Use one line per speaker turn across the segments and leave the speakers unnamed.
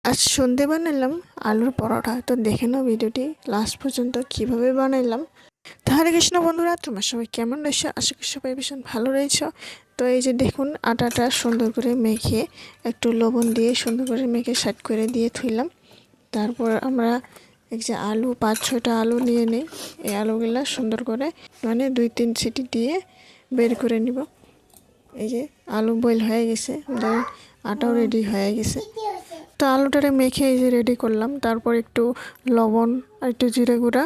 আজ সন্ধে বানালাম আলুর পরোটা। তো দেখে নাও ভিডিওটি লাস্ট পর্যন্ত কিভাবে বানাইলাম। তো হরে কৃষ্ণ বন্ধুরা, তোমার সবাই কেমন রয়েছে? আশা করি সবাই ভীষণ ভালো রয়েছে। তো এই যে দেখুন, আটাটা সুন্দর করে মেখে একটু লবণ দিয়ে সুন্দর করে মেখে সাইড করে দিয়ে থুইলাম। তারপর আমরা এই যে আলু 5-6টা আলু নিয়ে নিই। এই আলুগুলা সুন্দর করে মানে 2-3 সিটি দিয়ে বের করে নিব। এই যে আলু বয়েল হয়ে গেছে, আটাও রেডি হয়ে গেছে। তো আলুটারে মেখে এই যে রেডি করলাম। তারপর একটু লবণ আর একটু জিরে গুঁড়া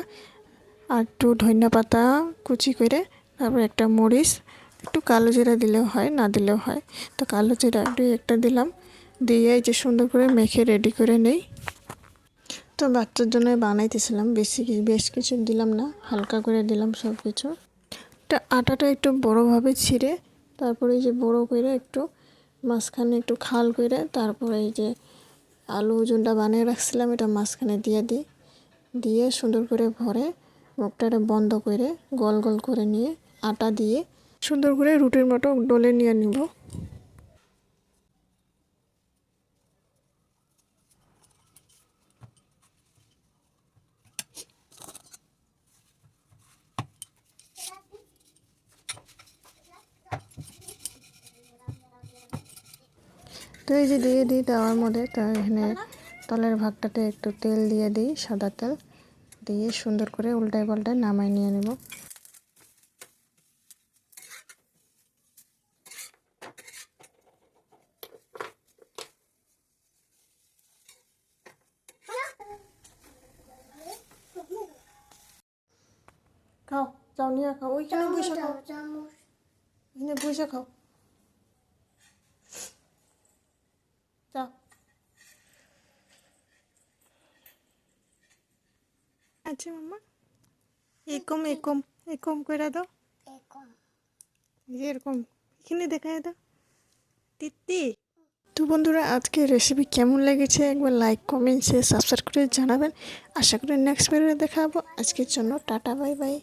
আর একটু ধনিয়া পাতা কুচি করে, তারপর একটা মরিচ, একটু কালো জিরা দিলেও হয়, না দিলেও হয়। তো কালো জিরা একটা দিলাম, দিয়ে এই যে সুন্দর করে মেখে রেডি করে নেই। তো বাচ্চার জন্য বানাইতেছিলাম, বেশ কিছু দিলাম না, হালকা করে দিলাম সব কিছু। তো আটাটা একটু বড়োভাবে ছিঁড়ে তারপরে এই যে বড়ো করে একটু মাঝখানে একটু খাল করে, তারপরে এই যে আলু ওজনটা বানিয়ে রাখছিলাম এটা মাঝখানে দিয়ে সুন্দর করে ভরে মুখটারে বন্ধ করে গোল গোল করে নিয়ে আটা দিয়ে সুন্দর করে রুটির মতো ডলে নিয়ে নিব। তো এই যে দিয়ে দিই দেওয়ার মধ্যে, তো এখানে তলের ভাগটাতে একটু তেল দিয়ে দিই, সাদা তেল দিয়ে সুন্দর করে উল্টায় পাল্টায় নামাই নিয়ে নেব। খাও, যাও নিয়ে খাও, ওইখানে বসে খাও, এখানে বসে খাও, যাও। আচ্ছা মাম্মা, এরকম এরকম এরকম করে দাও, এরকম এখানে দেখায় দাও তিত্তি। তো বন্ধুরা, আজকের রেসিপি কেমন লেগেছে একবার লাইক কমেন্ট শেয়ার সাবস্ক্রাইব করে জানাবেন। আশা করি নেক্সট ভিডিওতে দেখাবো। আজকের জন্য টাটা, বাই বাই।